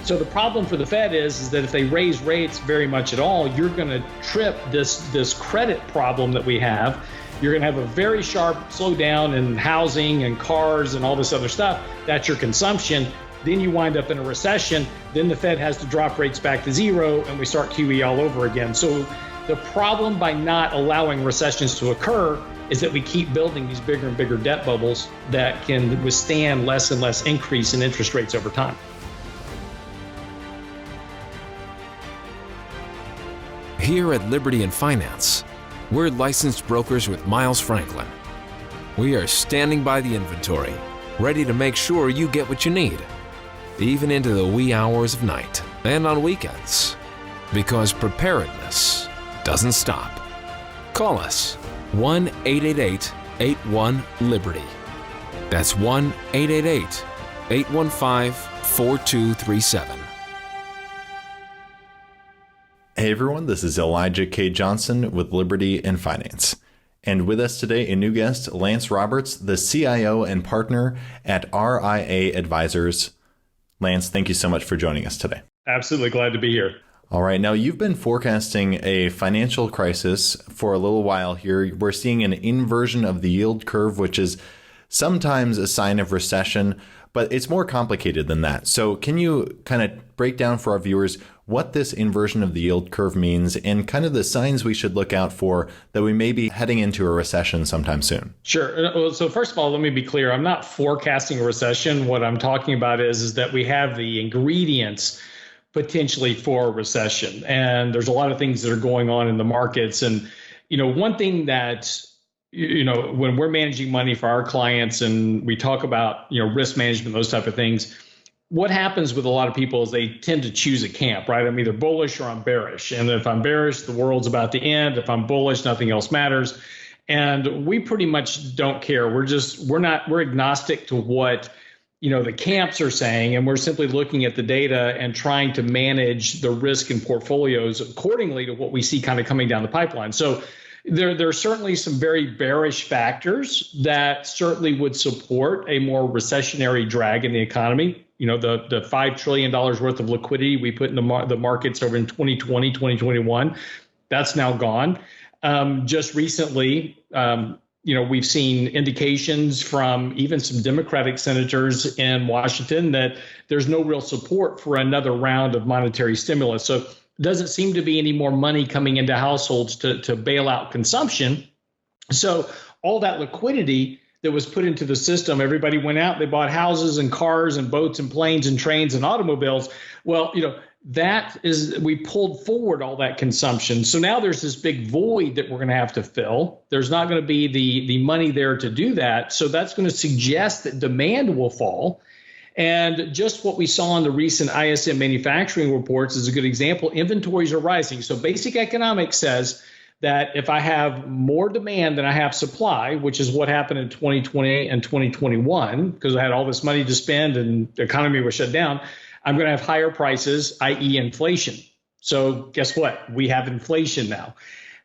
So the problem for the Fed is that if they raise rates very much at all, you're going to trip this credit problem that we have. You're going to have a very sharp slowdown in housing and cars and all this other stuff. That's your consumption. Then you wind up in a recession. Then the Fed has to drop rates back to zero and we start QE all over again. So the problem by not allowing recessions to occur is that we keep building these bigger and bigger debt bubbles that can withstand less and less increase in interest rates over time. Here at Liberty in Finance, we're licensed brokers with Miles Franklin. We are standing by the inventory, ready to make sure you get what you need, even into the wee hours of night and on weekends, because preparedness doesn't stop. Call us 1-888-81-LIBERTY. That's 1-888-815-4237. Hey everyone, this is Elijah K. Johnson with Liberty in Finance. And with us today, a new guest, Lance Roberts, the CIO and partner at RIA Advisors. Lance, thank you so much for joining us today. Absolutely glad to be here. All right. Now, you've been forecasting a financial crisis for a little while here. We're seeing an inversion of the yield curve, which is sometimes a sign of recession, but it's more complicated than that. So can you kind of break down for our viewers what this inversion of the yield curve means and kind of the signs we should look out for that we may be heading into a recession sometime soon? Sure. So first of all, let me be clear. I'm not forecasting a recession. What I'm talking about is that we have the ingredients potentially for a recession. And there's a lot of things that are going on in the markets. And, one thing that, when we're managing money for our clients and we talk about, risk management, those type of things, what happens with a lot of people is they tend to choose a camp, right? I'm either bullish or I'm bearish. And if I'm bearish, the world's about to end. If I'm bullish, nothing else matters. And we pretty much don't care. We're agnostic to what, the camps are saying, and we're simply looking at the data and trying to manage the risk in portfolios accordingly to what we see kind of coming down the pipeline. So there are certainly some very bearish factors that certainly would support a more recessionary drag in the economy. The $5 trillion worth of liquidity we put in the markets over in 2020, 2021, that's now gone. Just recently, we've seen indications from even some Democratic senators in Washington that there's no real support for another round of monetary stimulus. So it doesn't seem to be any more money coming into households to bail out consumption. So all that liquidity that was put into the system, everybody went out, they bought houses and cars and boats and planes and trains and automobiles. Well, we pulled forward all that consumption. So now there's this big void that we're going to have to fill. There's not going to be the money there to do that. So that's going to suggest that demand will fall. And just what we saw in the recent ISM manufacturing reports is a good example. Inventories are rising. So basic economics says that if I have more demand than I have supply, which is what happened in 2020 and 2021, because I had all this money to spend and the economy was shut down, I'm going to have higher prices, i.e. inflation. So guess what? We have inflation now.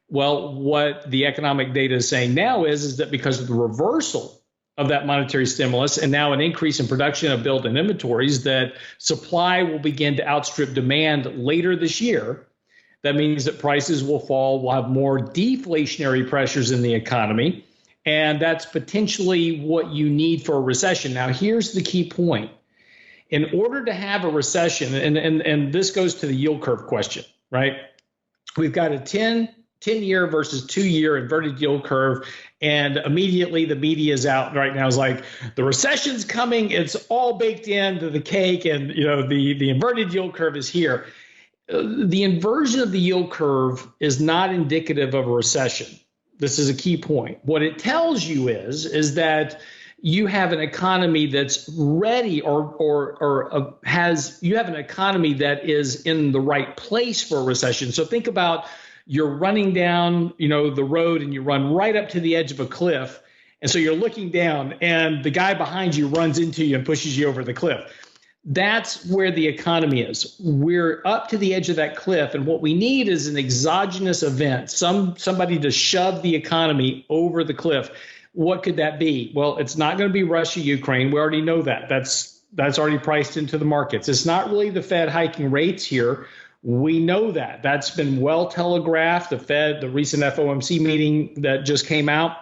Well, what the economic data is saying now is that because of the reversal of that monetary stimulus and now an increase in production of built in inventories, that supply will begin to outstrip demand later this year. That means that prices will fall. We'll have more deflationary pressures in the economy. And that's potentially what you need for a recession. Now, here's the key point. In order to have a recession, and this goes to the yield curve question, right? We've got a 10-year versus 2-year inverted yield curve. And immediately the media is out right now is like, the recession's coming. It's all baked into the cake. And, the inverted yield curve is here. The inversion of the yield curve is not indicative of a recession. This is a key point. What it tells you is that you have an economy that's ready you have an economy that is in the right place for a recession. So think about you're running down, the road and you run right up to the edge of a cliff. And so you're looking down and the guy behind you runs into you and pushes you over the cliff. That's where the economy is. We're up to the edge of that cliff. And what we need is an exogenous event, somebody to shove the economy over the cliff. What could that be? Well, it's not going to be Russia, Ukraine. We already know that. That's That's already priced into the markets. It's not really the Fed hiking rates here. We know that. That's been well telegraphed. The recent FOMC meeting that just came out,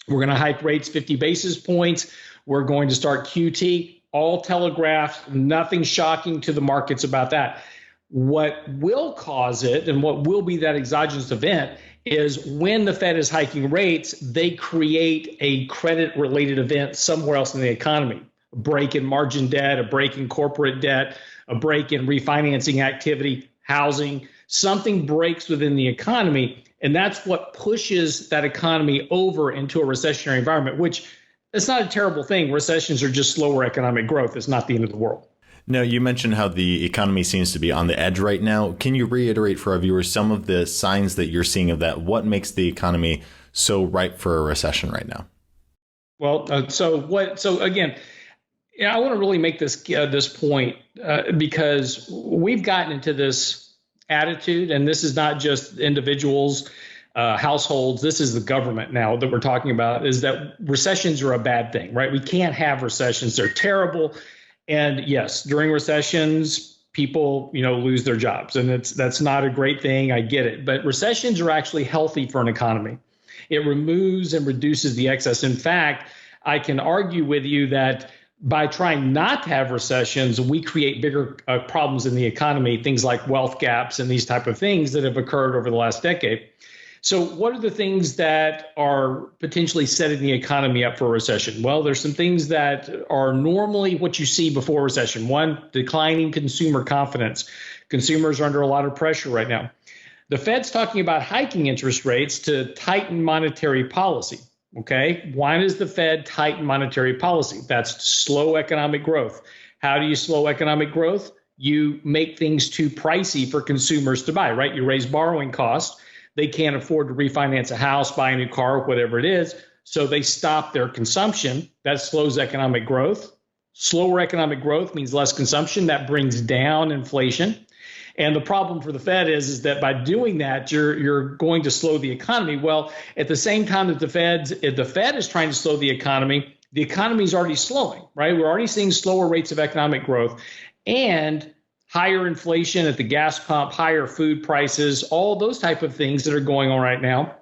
we're going to hike rates 50 basis points. We're going to start QT, all telegraphed, nothing shocking to the markets about that. What will cause it and what will be that exogenous event is when the Fed is hiking rates, they create a credit-related event somewhere else in the economy. A break in margin debt, a break in corporate debt, a break in refinancing activity, housing. Something breaks within the economy, and that's what pushes that economy over into a recessionary environment, which it's not a terrible thing. Recessions are just slower economic growth. It's not the end of the world. Now, you mentioned how the economy seems to be on the edge right now. Can you reiterate for our viewers some of the signs that you're seeing of that? What makes the economy so ripe for a recession right now? Well, so again, I want to really make this point because we've gotten into this attitude, and this is not just individuals, households. This is the government now that we're talking about, is that recessions are a bad thing, right? We can't have recessions. They're terrible. And yes, during recessions, people, lose their jobs, and that's not a great thing. I get it. But recessions are actually healthy for an economy. It removes and reduces the excess. In fact, I can argue with you that by trying not to have recessions, we create bigger problems in the economy, things like wealth gaps and these type of things that have occurred over the last decade. So what are the things that are potentially setting the economy up for a recession? Well, there's some things that are normally what you see before recession. One, declining consumer confidence. Consumers are under a lot of pressure right now. The Fed's talking about hiking interest rates to tighten monetary policy. Okay, why does the Fed tighten monetary policy? That's slow economic growth. How do you slow economic growth? You make things too pricey for consumers to buy, right? You raise borrowing costs. They can't afford to refinance a house, buy a new car, whatever it is. So they stop their consumption. That slows economic growth. Slower economic growth means less consumption. That brings down inflation. And the problem for the Fed is that by doing that, you're going to slow the economy. Well, at the same time that the Fed is trying to slow the economy is already slowing, right? We're already seeing slower rates of economic growth and higher inflation at the gas pump, higher food prices, all those type of things that are going on right now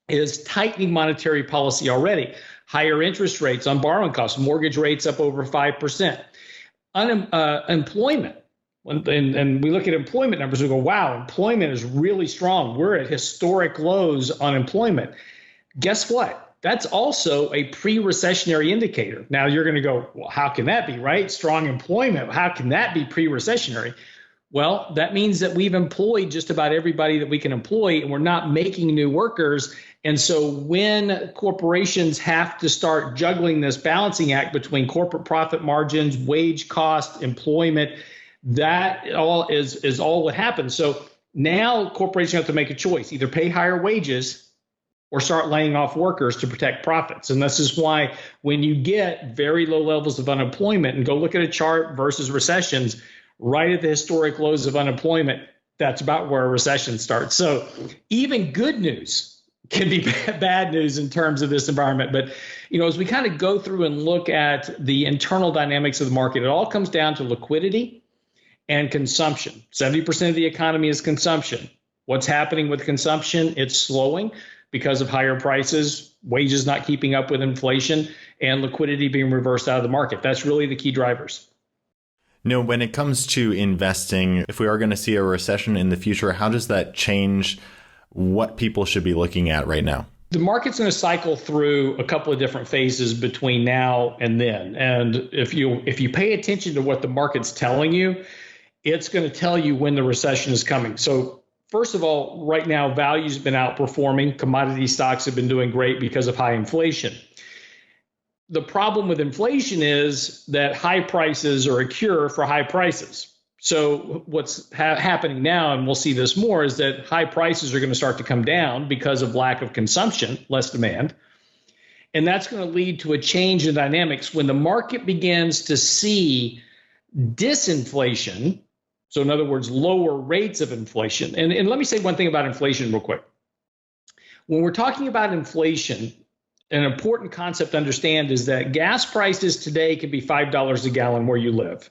is tightening monetary policy already. Higher interest rates on borrowing costs, mortgage rates up over 5%. Employment. And we look at employment numbers, we go, wow, employment is really strong. We're at historic lows on employment. Guess what? That's also a pre-recessionary indicator. Now you're going to go, well, how can that be, right? Strong employment. How can that be pre-recessionary? Well, that means that we've employed just about everybody that we can employ, and we're not making new workers. And so when corporations have to start juggling this balancing act between corporate profit margins, wage cost, employment, that all is all what happens. So now corporations have to make a choice, either pay higher wages or start laying off workers to protect profits. And this is why when you get very low levels of unemployment, and go look at a chart versus recessions, right at the historic lows of unemployment, that's about where a recession starts. So even good news can be bad news in terms of this environment. But, as we kind of go through and look at the internal dynamics of the market, it all comes down to liquidity and consumption. 70% of the economy is consumption. What's happening with consumption? It's slowing because of higher prices, wages not keeping up with inflation, and liquidity being reversed out of the market. That's really the key drivers. When it comes to investing, if we are going to see a recession in the future, how does that change what people should be looking at right now? The market's going to cycle through a couple of different phases between now and then. And if you pay attention to what the market's telling you, it's going to tell you when the recession is coming. So first of all, right now, values have been outperforming. Commodity stocks have been doing great because of high inflation. The problem with inflation is that high prices are a cure for high prices. So what's happening now, and we'll see this more, is that high prices are going to start to come down because of lack of consumption, less demand. And that's going to lead to a change in dynamics when the market begins to see disinflation. So in other words, lower rates of inflation. And let me say one thing about inflation real quick. When we're talking about inflation, an important concept to understand is that gas prices today can be $5 a gallon where you live.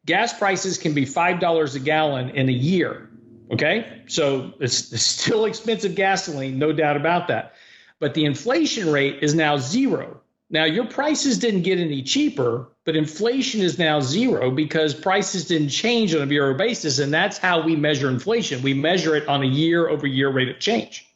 Gas prices can be $5 a gallon in a year. Okay, so it's still expensive gasoline, no doubt about that. But the inflation rate is now zero. Now, your prices didn't get any cheaper, but inflation is now zero because prices didn't change on a year basis. And that's how we measure inflation. We measure it on a year-over-year rate of change.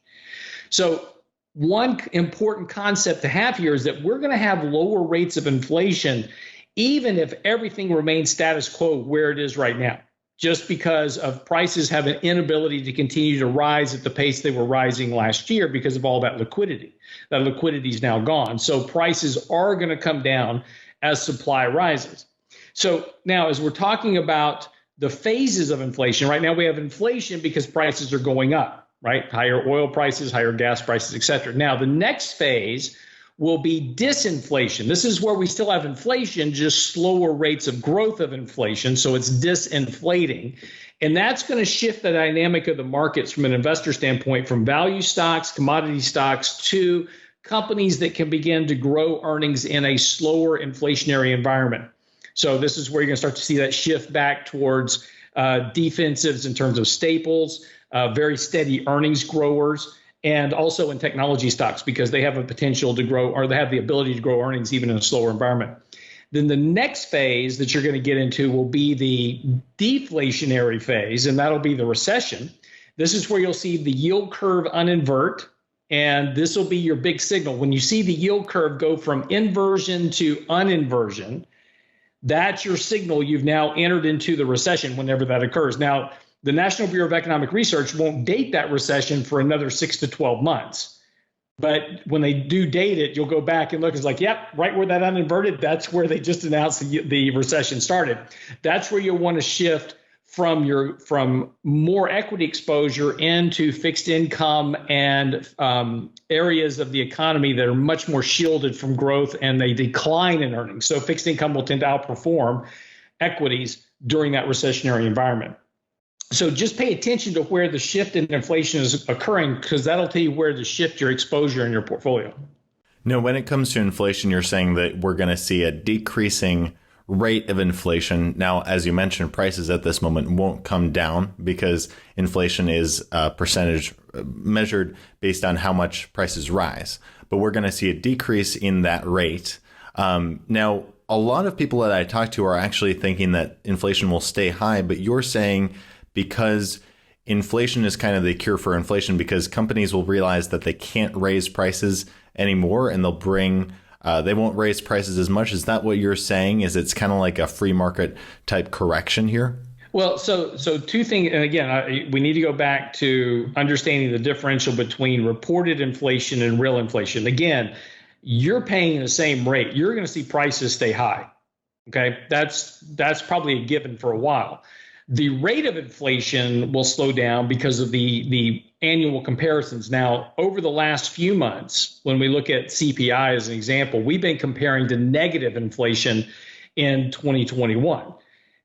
So one important concept to have here is that we're going to have lower rates of inflation even if everything remains status quo where it is right now, just because of prices have an inability to continue to rise at the pace they were rising last year because of all that liquidity. That liquidity is now gone. So prices are going to come down as supply rises. So now as we're talking about the phases of inflation, right now we have inflation because prices are going up, right? Higher oil prices, higher gas prices, et cetera. Now the next phase will be disinflation. This is where we still have inflation, just slower rates of growth of inflation. So it's disinflating. And that's going to shift the dynamic of the markets from an investor standpoint, from value stocks, commodity stocks, to companies that can begin to grow earnings in a slower inflationary environment. So this is where you're going to start to see that shift back towards defensives in terms of staples, very steady earnings growers, and also in technology stocks because they have a potential to grow, or they have the ability to grow earnings even in a slower environment. Then the next phase that you're going to get into will be the deflationary phase, and that'll be the recession. This is where you'll see the yield curve uninvert, and this will be your big signal. When you see the yield curve go from inversion to uninversion, that's your signal you've now entered into the recession whenever that occurs. Now, the National Bureau of Economic Research won't date that recession for another 6 to 12 months. But when they do date it, you'll go back and look. It's like, yep, right where that uninverted, that's where they just announced the recession started. That's where you'll want to shift from more equity exposure into fixed income and areas of the economy that are much more shielded from growth and they decline in earnings. So fixed income will tend to outperform equities during that recessionary environment. So just pay attention to where the shift in inflation is occurring, because that'll tell you where to shift your exposure in your portfolio. Now, when it comes to inflation, you're saying that we're going to see a decreasing rate of inflation. Now, as you mentioned, prices at this moment won't come down because inflation is a percentage measured based on how much prices rise. But we're going to see a decrease in that rate. Now, a lot of people that I talk to are actually thinking that inflation will stay high, but you're saying because inflation is kind of the cure for inflation, because companies will realize that they can't raise prices anymore and they won't raise prices as much. Is that what you're saying? Is it's kind of like a free market type correction here? Well, so two things. And again, we need to go back to understanding the differential between reported inflation and real inflation. Again, you're paying the same rate. You're going to see prices stay high. Okay, that's probably a given for a while. The rate of inflation will slow down because of the annual comparisons. Now, over the last few months, when we look at CPI as an example, we've been comparing to negative inflation in 2021.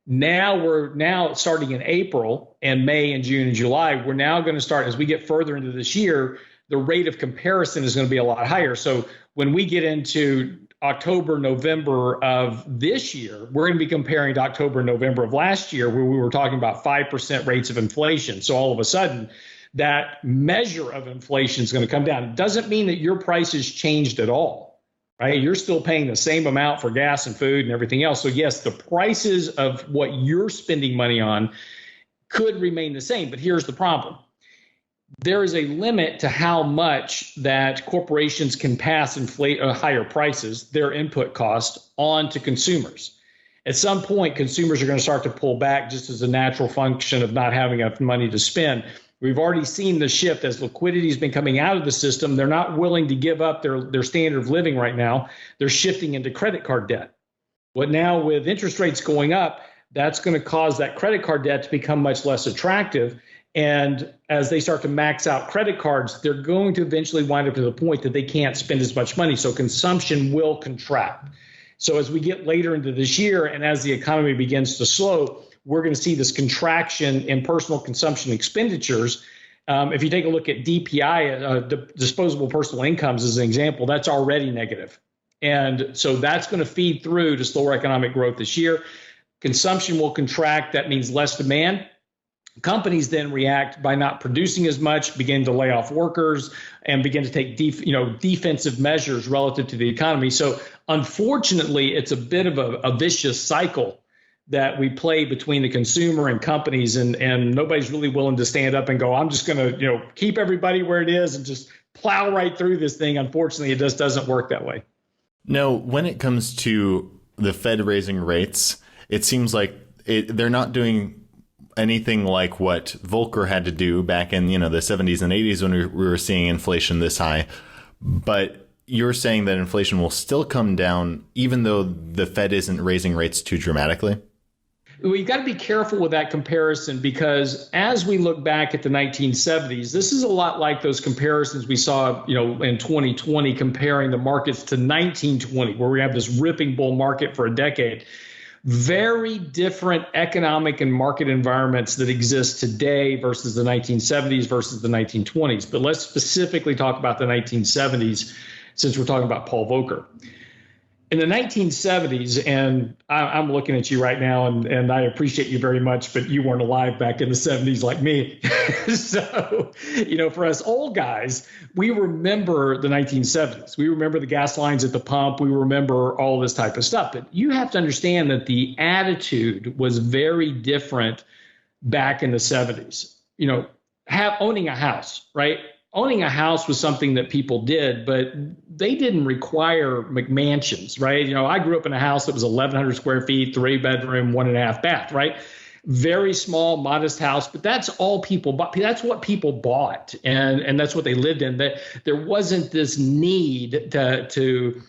Now starting in April and May and June and July, we're now going to start, as we get further into this year, the rate of comparison is going to be a lot higher. So when we get into October, November of this year, we're going to be comparing to October, November of last year, where we were talking about 5% rates of inflation. So all of a sudden, that measure of inflation is going to come down. It doesn't mean that your prices changed at all, right? You're still paying the same amount for gas and food and everything else. So yes, the prices of what you're spending money on could remain the same, but here's the problem. There is a limit to how much that corporations can pass higher prices, their input cost, on to consumers. At some point, consumers are going to start to pull back just as a natural function of not having enough money to spend. We've already seen the shift as liquidity has been coming out of the system. They're not willing to give up their standard of living right now. They're shifting into credit card debt. But now with interest rates going up, that's going to cause that credit card debt to become much less attractive. And as they start to max out credit cards, they're going to eventually wind up to the point that they can't spend as much money. So consumption will contract. So as we get later into this year and as the economy begins to slow, we're going to see this contraction in personal consumption expenditures. If you take a look at DPI, disposable personal incomes as an example, that's already negative. And so that's going to feed through to slower economic growth this year. Consumption will contract. That means less demand. Companies then react by not producing as much, begin to lay off workers, and begin to take defensive measures relative to the economy. So unfortunately, it's a bit of a vicious cycle that we play between the consumer and companies, and nobody's really willing to stand up and go, I'm just going to keep everybody where it is and just plow right through this thing. Unfortunately, it just doesn't work that way. No, when it comes to the Fed raising rates, it seems like they're not doing anything like what Volcker had to do back in the 70s and 80s when we were seeing inflation this high. But you're saying that inflation will still come down even though the Fed isn't raising rates too dramatically? We've got to be careful with that comparison, because as we look back at the 1970s, this is a lot like those comparisons we saw, in 2020, comparing the markets to 1920, where we have this ripping bull market for a decade. Very different economic and market environments that exist today versus the 1970s versus the 1920s. But let's specifically talk about the 1970s, since we're talking about Paul Volcker. In the 1970s, and I'm looking at you right now, and I appreciate you very much, but you weren't alive back in the 70s like me. So, for us old guys, we remember the 1970s. We remember the gas lines at the pump. We remember all this type of stuff. But you have to understand that the attitude was very different back in the 70s. Owning a house, right? Owning a house was something that people did, but they didn't require McMansions, right? I grew up in a house that was 1,100 square feet, 3-bedroom, 1.5 bath, right? Very small, modest house, but that's all people bought. That's what people bought, and that's what they lived in. That there wasn't this need to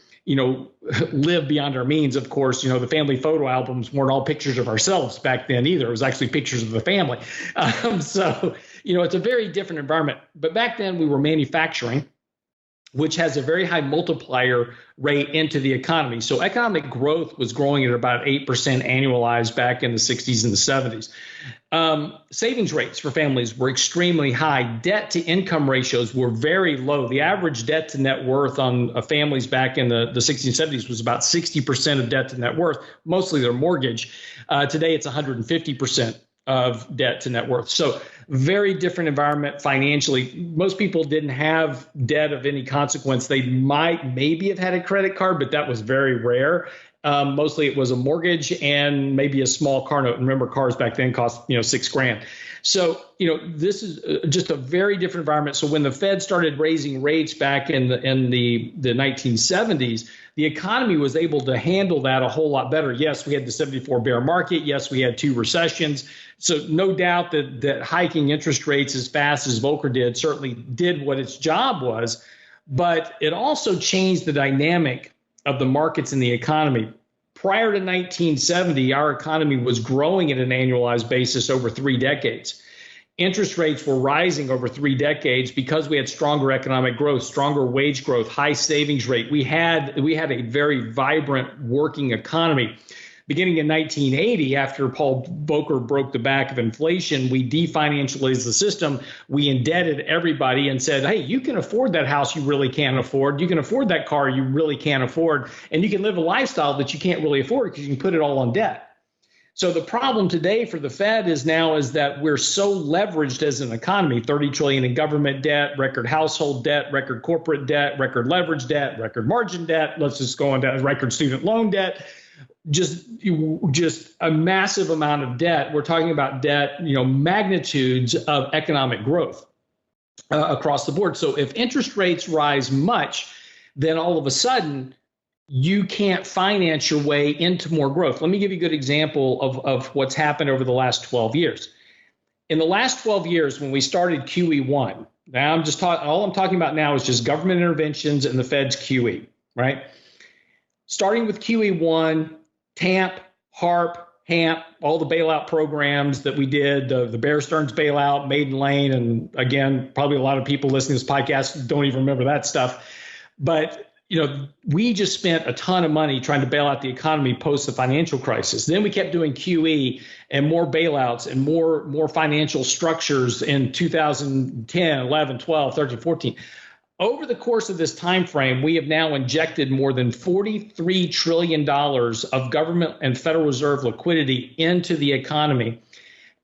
live beyond our means. Of course, the family photo albums weren't all pictures of ourselves back then either. It was actually pictures of the family. So it's a very different environment. But back then we were manufacturing, which has a very high multiplier rate into the economy. So economic growth was growing at about 8% annualized back in the 60s and the 70s. Savings rates for families were extremely high. Debt to income ratios were very low. The average debt to net worth on families back in the 60s and 70s was about 60% of debt to net worth, mostly their mortgage. Today it's 150% of debt to net worth. So very different environment financially. Most people didn't have debt of any consequence. They might maybe have had a credit card, but that was very rare. Mostly it was a mortgage and maybe a small car note. And remember, cars back then cost, $6,000. So, this is just a very different environment. So when the Fed started raising rates back in the 1970s, the economy was able to handle that a whole lot better. Yes, we had the 74 bear market. Yes, we had 2 recessions. So no doubt that hiking interest rates as fast as Volcker did certainly did what its job was, but it also changed the dynamic of the markets in the economy. Prior to 1970, our economy was growing at an annualized basis over 3 decades. Interest rates were rising over 3 decades because we had stronger economic growth, stronger wage growth, high savings rate. We had a very vibrant working economy. Beginning in 1980, after Paul Volcker broke the back of inflation, we definancialized the system. We indebted everybody and said, hey, you can afford that house you really can't afford. You can afford that car you really can't afford. And you can live a lifestyle that you can't really afford because you can put it all on debt. So the problem today for the Fed is that we're so leveraged as an economy, 30 trillion in government debt, record household debt, record corporate debt, record leverage debt, record margin debt. Let's just go on down, record student loan debt. Just a massive amount of debt. We're talking about debt, magnitudes of economic growth across the board. So if interest rates rise much, then all of a sudden you can't finance your way into more growth. Let me give you a good example of what's happened over the last 12 years. In the last 12 years, when we started QE1, now all I'm talking about now is just government interventions and the Fed's QE, right? Starting with QE1, TAMP, HARP, HAMP, all the bailout programs that we did, the Bear Stearns bailout, Maiden Lane, and again, probably a lot of people listening to this podcast don't even remember that stuff. But we just spent a ton of money trying to bail out the economy post the financial crisis. Then we kept doing QE and more bailouts and more financial structures in 2010, 11, 12, 13, 14. Over the course of this time frame, we have now injected more than $43 trillion of government and Federal Reserve liquidity into the economy.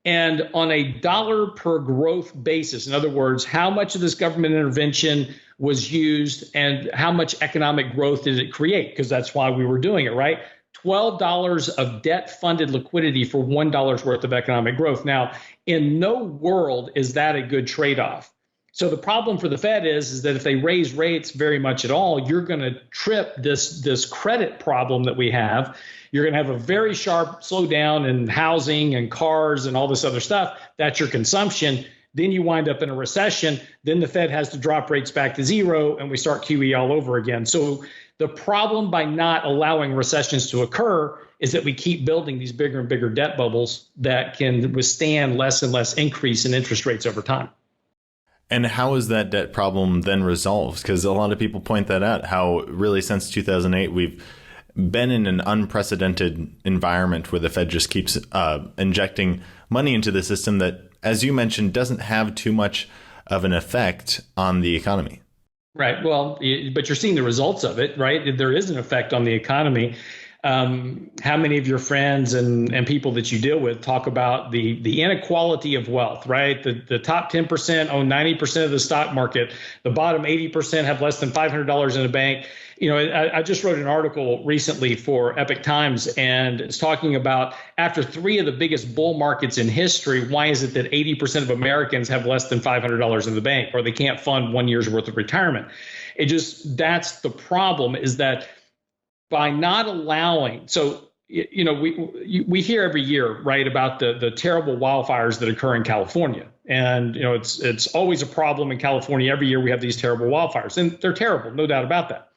And on a dollar per growth basis, in other words, how much of this government intervention was used and how much economic growth did it create? Because that's why we were doing it, right? $12 of debt-funded liquidity for $1 worth of economic growth. Now, in no world is that a good trade-off. So the problem for the Fed is that if they raise rates very much at all, you're going to trip this credit problem that we have. You're going to have a very sharp slowdown in housing and cars and all this other stuff. That's your consumption. Then you wind up in a recession. Then the Fed has to drop rates back to zero and we start QE all over again. So the problem by not allowing recessions to occur is that we keep building these bigger and bigger debt bubbles that can withstand less and less increase in interest rates over time. And how is that debt problem then resolved? Because a lot of people point that out, how really since 2008, we've been in an unprecedented environment where the Fed just keeps injecting money into the system that, as you mentioned, doesn't have too much of an effect on the economy. Right. Well, but you're seeing the results of it, right? There is an effect on the economy. How many of your friends and people that you deal with talk about the inequality of wealth, right? The top 10% own 90% of the stock market. The bottom 80% have less than $500 in the bank. I just wrote an article recently for Epoch Times, and it's talking about after three of the biggest bull markets in history, why is it that 80% of Americans have less than $500 in the bank, or they can't fund 1 year's worth of retirement? That's the problem, is that by not allowing, we hear every year, right, about the terrible wildfires that occur in California. And, it's always a problem in California. Every year we have these terrible wildfires, and they're terrible, no doubt about that.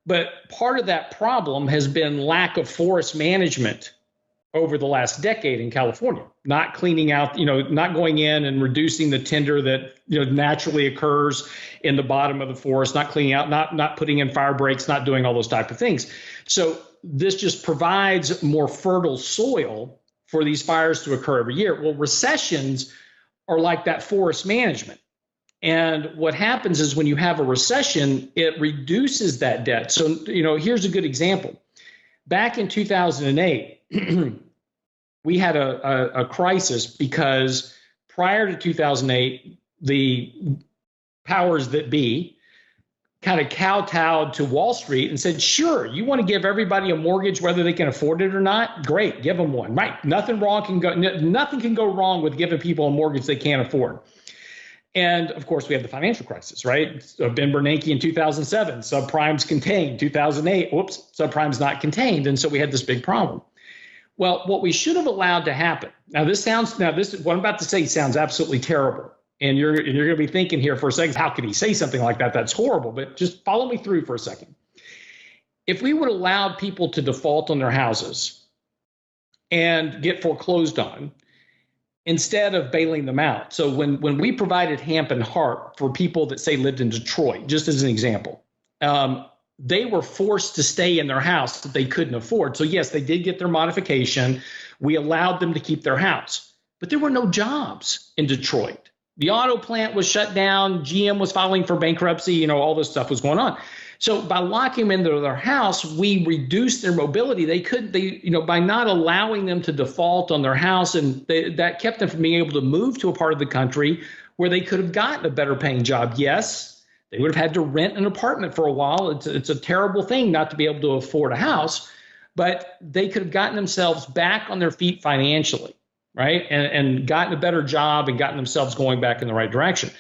But part of that problem has been lack of forest management over the last decade in California, not cleaning out, not going in and reducing the tinder that naturally occurs in the bottom of the forest, not cleaning out, not putting in fire breaks, not doing all those type of things. So this just provides more fertile soil for these fires to occur every year. Well, recessions are like that forest management. And what happens is when you have a recession, it reduces that debt. So, here's a good example. Back in 2008, we had a crisis because prior to 2008, the powers that be kind of kowtowed to Wall Street and said, sure, you want to give everybody a mortgage, whether they can afford it or not? Great, give them one. Right. Nothing can go wrong with giving people a mortgage they can't afford. And of course, we had the financial crisis, right? So Ben Bernanke in 2007, subprime's contained. 2008, subprime's not contained. And so we had this big problem. Well, what we should have allowed to happen. This what I'm about to say sounds absolutely terrible. And you're going to be thinking here for a second, how could he say something like that? That's horrible. But just follow me through for a second. If we would allow people to default on their houses and get foreclosed on, instead of bailing them out. So when we provided HAMP and HARP for people that, say, lived in Detroit, just as an example, they were forced to stay in their house that they couldn't afford. So, yes, they did get their modification. We allowed them to keep their house. But there were no jobs in Detroit. The auto plant was shut down. GM was filing for bankruptcy. All this stuff was going on. So by locking them into their house, we reduced their mobility. By not allowing them to default on their house, and that kept them from being able to move to a part of the country where they could have gotten a better paying job. Yes, they would have had to rent an apartment for a while. It's a terrible thing not to be able to afford a house, but they could have gotten themselves back on their feet financially, right? And gotten a better job and gotten themselves going back in the right direction.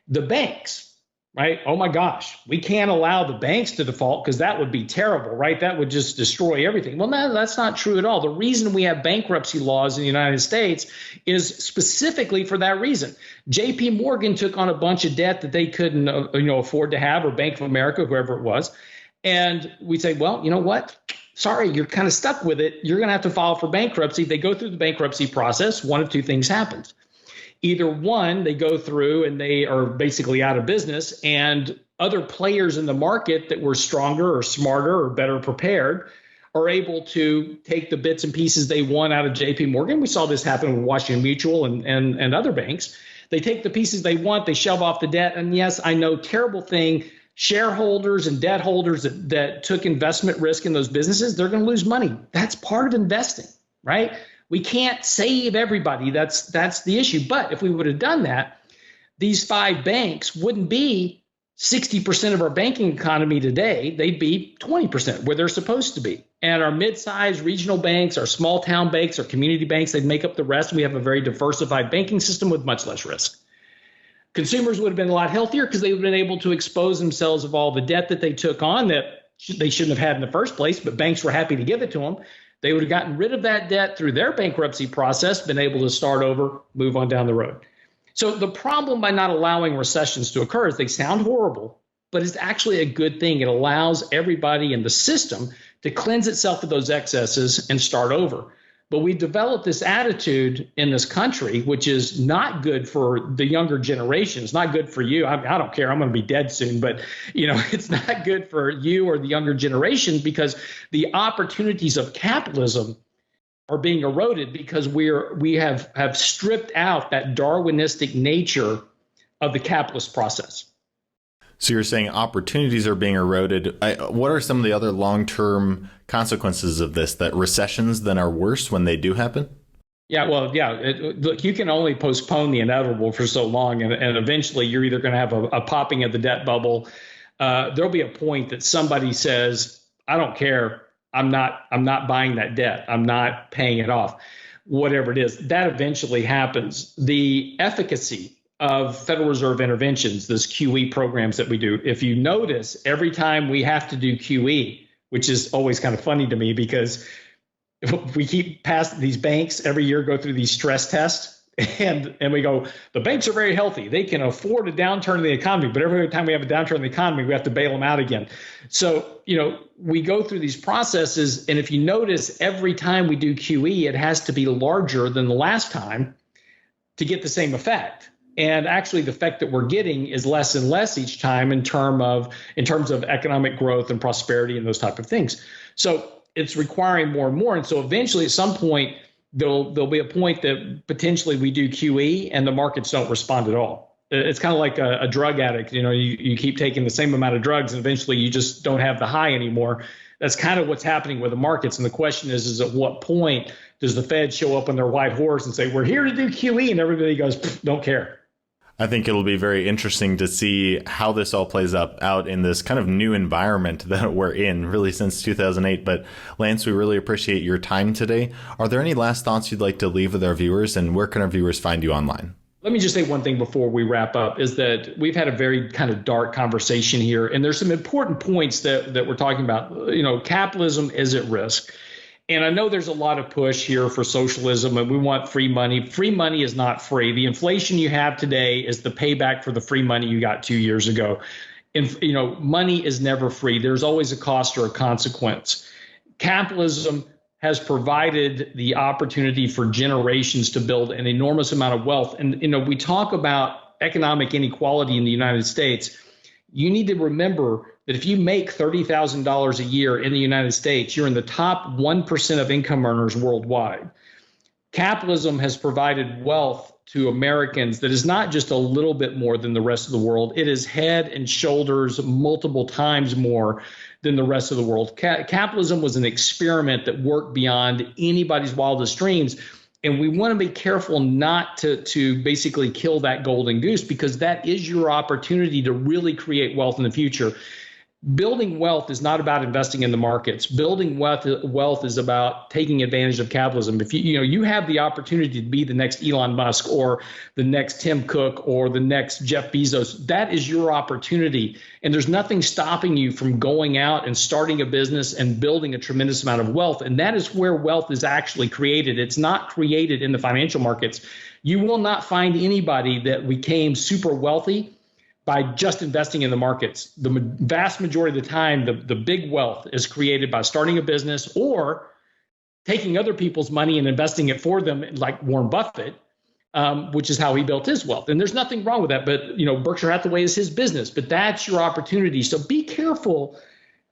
The banks, right? Oh my gosh, we can't allow the banks to default because that would be terrible, right? That would just destroy everything. Well, no, that's not true at all. The reason we have bankruptcy laws in the United States is specifically for that reason. JP Morgan took on a bunch of debt that they couldn't afford to have, or Bank of America, whoever it was. And we say, well, you know what? Sorry, you're kind of stuck with it. You're going to have to file for bankruptcy. They go through the bankruptcy process. One of two things happens. Either one, they go through and they are basically out of business, and other players in the market that were stronger or smarter or better prepared are able to take the bits and pieces they want out of JP Morgan. We saw this happen with Washington Mutual and other banks. They take the pieces they want, they shove off the debt. And yes, I know, terrible thing. Shareholders and debt holders that took investment risk in those businesses, they're going to lose money. That's part of investing, right? We can't save everybody. That's the issue. But if we would have done that, these 5 banks wouldn't be 60% of our banking economy today. They'd be 20% where they're supposed to be. And our mid-sized regional banks, our small town banks, our community banks, they'd make up the rest. We have a very diversified banking system with much less risk. Consumers would have been a lot healthier because they would have been able to expose themselves of all the debt that they took on that they shouldn't have had in the first place, but banks were happy to give it to them. They would have gotten rid of that debt through their bankruptcy process, been able to start over, move on down the road. So the problem by not allowing recessions to occur is they sound horrible, but it's actually a good thing. It allows everybody in the system to cleanse itself of those excesses and start over. But we developed this attitude in this country, which is not good for the younger generation. It's not good for you. I don't care. I'm going to be dead soon. But, it's not good for you or the younger generation because the opportunities of capitalism are being eroded because we have stripped out that Darwinistic nature of the capitalist process. So you're saying opportunities are being eroded. What are some of the other long-term consequences of this, that recessions then are worse when they do happen? Look, you can only postpone the inevitable for so long, and eventually you're either going to have a popping of the debt bubble. There'll be a point that somebody says, I don't care. I'm not buying that debt. I'm not paying it off, whatever it is. That eventually happens. The efficacy of Federal Reserve interventions, this QE programs that we do, if you notice, every time we have to do QE, which is always kind of funny to me because we keep past these banks every year go through these stress tests. And we go, the banks are very healthy. They can afford a downturn in the economy, but every time we have a downturn in the economy, we have to bail them out again. So, we go through these processes. And if you notice, every time we do QE, it has to be larger than the last time to get the same effect. And actually, the effect that we're getting is less and less each time in terms of economic growth and prosperity and those type of things. So it's requiring more and more. And so eventually, at some point, there'll be a point that potentially we do QE and the markets don't respond at all. It's kind of like a drug addict. You keep taking the same amount of drugs and eventually you just don't have the high anymore. That's kind of what's happening with the markets. And the question is at what point does the Fed show up on their white horse and say, we're here to do QE, and everybody goes, don't care. I think it'll be very interesting to see how this all plays out in this kind of new environment that we're in, really since 2008. But Lance, we really appreciate your time today. Are there any last thoughts you'd like to leave with our viewers, and where can our viewers find you online? Let me just say one thing before we wrap up, is that we've had a very kind of dark conversation here, and there's some important points that we're talking about. Capitalism is at risk. And I know there's a lot of push here for socialism, and we want free money. Free money is not free. The inflation you have today is the payback for the free money you got 2 years ago. And, money is never free. There's always a cost or a consequence. Capitalism has provided the opportunity for generations to build an enormous amount of wealth. And, we talk about economic inequality in the United States. You need to remember that if you make $30,000 a year in the United States, you're in the top 1% of income earners worldwide. Capitalism has provided wealth to Americans that is not just a little bit more than the rest of the world. It is head and shoulders multiple times more than the rest of the world. Capitalism was an experiment that worked beyond anybody's wildest dreams. And we want to be careful not to basically kill that golden goose, because that is your opportunity to really create wealth in the future. Building wealth is not about investing in the markets. Building wealth is about taking advantage of capitalism. If you have the opportunity to be the next Elon Musk or the next Tim Cook or the next Jeff Bezos, that is your opportunity. And there's nothing stopping you from going out and starting a business and building a tremendous amount of wealth. And that is where wealth is actually created. It's not created in the financial markets. You will not find anybody that became super wealthy by just investing in the markets. The vast majority of the time, the big wealth is created by starting a business or taking other people's money and investing it for them, like Warren Buffett, which is how he built his wealth. And there's nothing wrong with that. But, Berkshire Hathaway is his business, but that's your opportunity. So be careful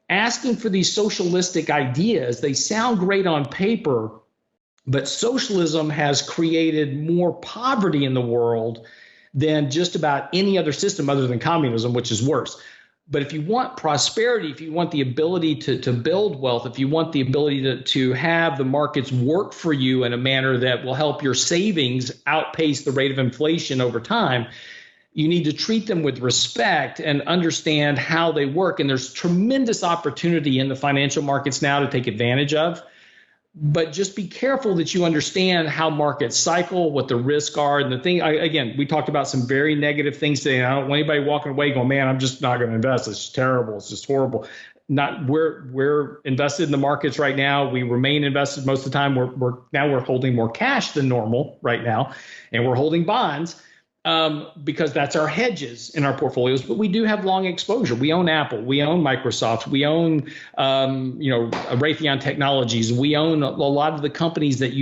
asking for these socialistic ideas. They sound great on paper, but socialism has created more poverty in the world than just about any other system other than communism, which is worse. But if you want prosperity, if you want the ability to build wealth, if you want the ability to have the markets work for you in a manner that will help your savings outpace the rate of inflation over time, you need to treat them with respect and understand how they work. And there's tremendous opportunity in the financial markets now to take advantage of. But just be careful that you understand how markets cycle, what the risks are. And the thing, again, we talked about some very negative things today. And I don't want anybody walking away going, man, I'm just not going to invest. It's terrible. It's just horrible. We're invested in the markets right now. We remain invested most of the time. We're holding more cash than normal right now, and we're holding bonds. Because that's our hedges in our portfolios, but we do have long exposure. We own Apple, we own Microsoft, we own, Raytheon Technologies. We own a lot of the companies that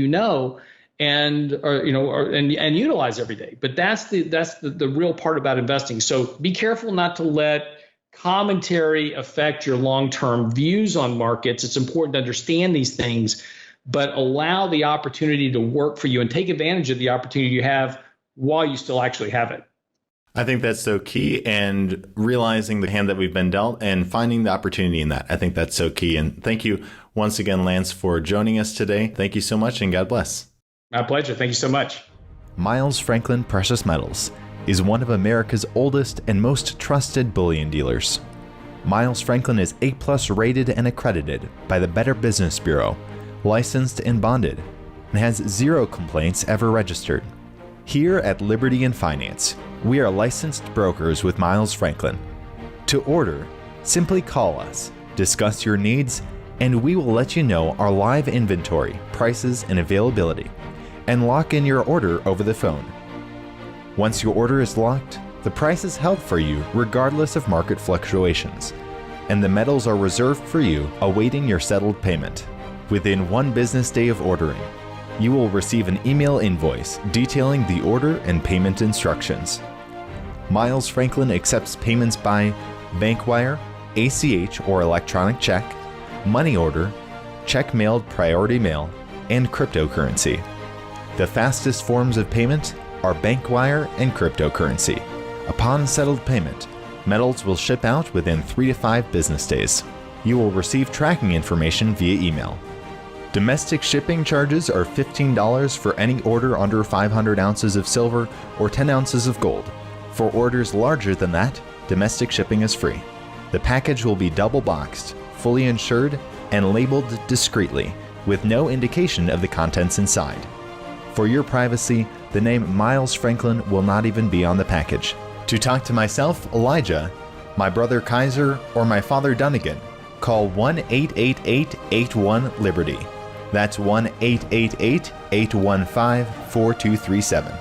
and utilize every day. But that's the real part about investing. So be careful not to let commentary affect your long-term views on markets. It's important to understand these things, but allow the opportunity to work for you and take advantage of the opportunity you have while you still actually have it. I think that's so key, and realizing the hand that we've been dealt and finding the opportunity in that. I think that's so key. And thank you once again, Lance, for joining us today. Thank you so much, and God bless. My pleasure. Thank you so much. Miles Franklin Precious Metals is one of America's oldest and most trusted bullion dealers. Miles Franklin is A+ rated and accredited by the Better Business Bureau, licensed and bonded, and has 0 complaints ever registered. Here at Liberty and Finance, we are licensed brokers with Miles Franklin. To order, simply call us, discuss your needs, and we will let you know our live inventory, prices, and availability, and lock in your order over the phone. Once your order is locked, the price is held for you regardless of market fluctuations, and the metals are reserved for you awaiting your settled payment. Within 1 business day of ordering, you will receive an email invoice detailing the order and payment instructions. Miles Franklin accepts payments by bank wire, ACH or electronic check, money order, check mailed priority mail, and cryptocurrency. The fastest forms of payment are bank wire and cryptocurrency. Upon settled payment, metals will ship out within 3 to 5 business days. You will receive tracking information via email. Domestic shipping charges are $15 for any order under 500 ounces of silver or 10 ounces of gold. For orders larger than that, domestic shipping is free. The package will be double boxed, fully insured, and labeled discreetly, with no indication of the contents inside. For your privacy, the name Miles Franklin will not even be on the package. To talk to myself, Elijah, my brother Kaiser, or my father Dunnigan, call 1-888-81-LIBERTY. That's 1-888-815-4237.